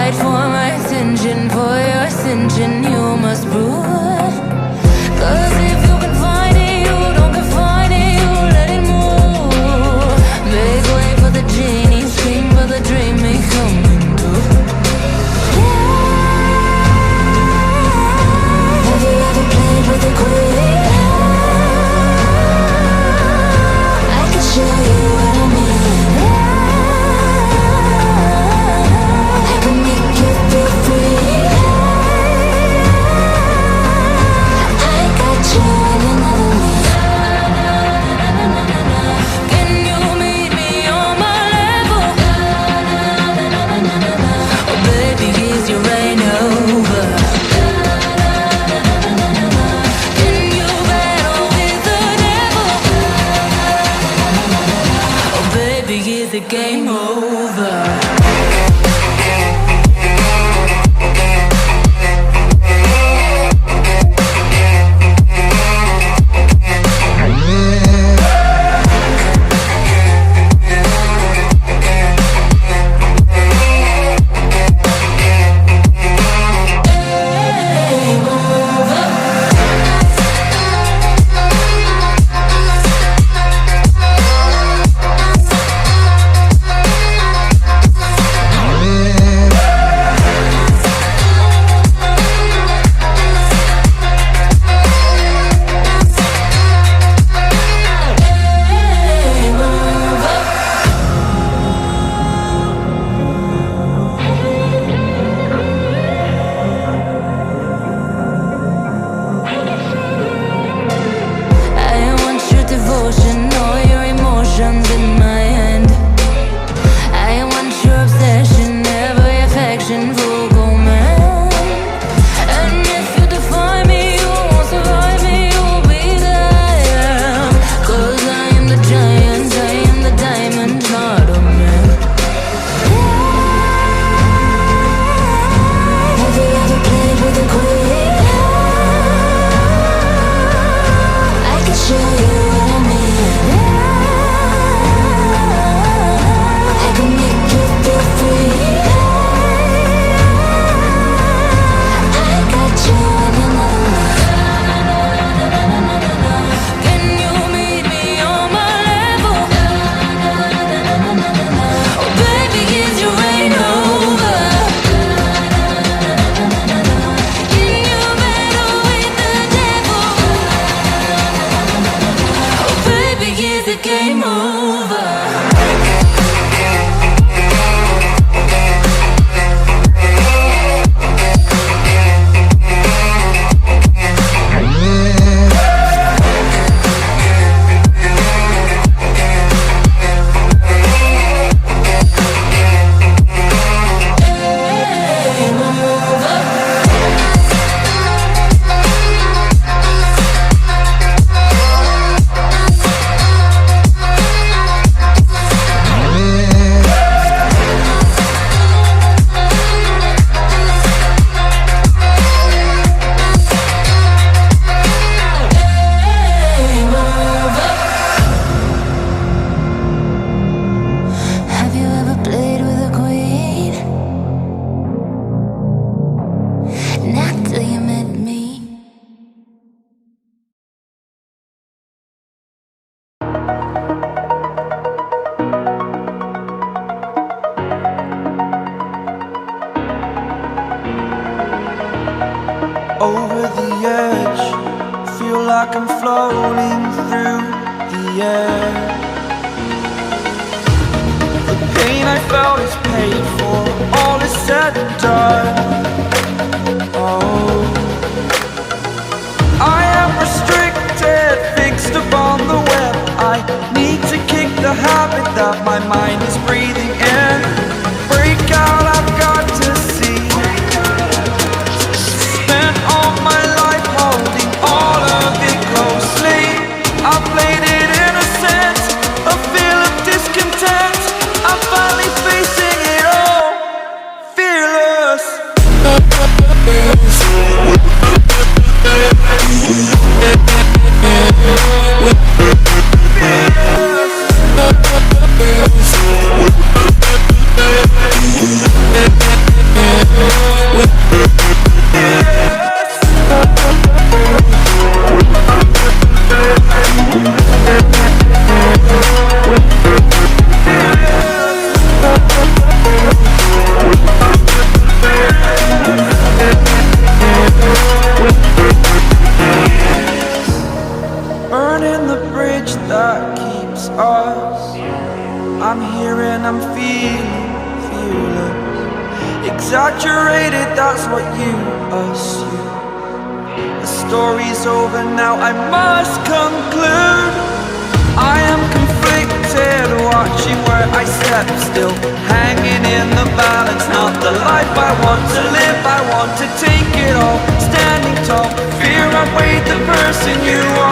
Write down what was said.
fight for my attention, for your ascension, you must prove. 'Cause if you can find it, you don't confine it, you let it move. Make way for the genie, scream for the dream, may come into. Have you ever played with a queen? I can show you what I mean. I can make you feel free. I got you in another me. Can you meet me on my level? Oh baby, is your reign over? Can you battle with the devil? Oh baby, is the game over? Over the edge, feel like I'm floating through the air. The pain I felt is paid for, all is said and done. Oh, I am restricted, fixed upon the web. I need to kick the habit that my mind is breathing in. Break out, I've got to see. Spent all my life holding all of it closely. I played it innocent, a feel of discontent. I'm finally facing it all, fearless. Fearless. I'm here and I'm feeling fearless. Exaggerated, that's what you assume. The story's over now, I must conclude. I am conflicted, watching where I step still, hanging in the balance. Not the life I want to live, I want to take it all. Standing tall, fear I've weighed the person you are.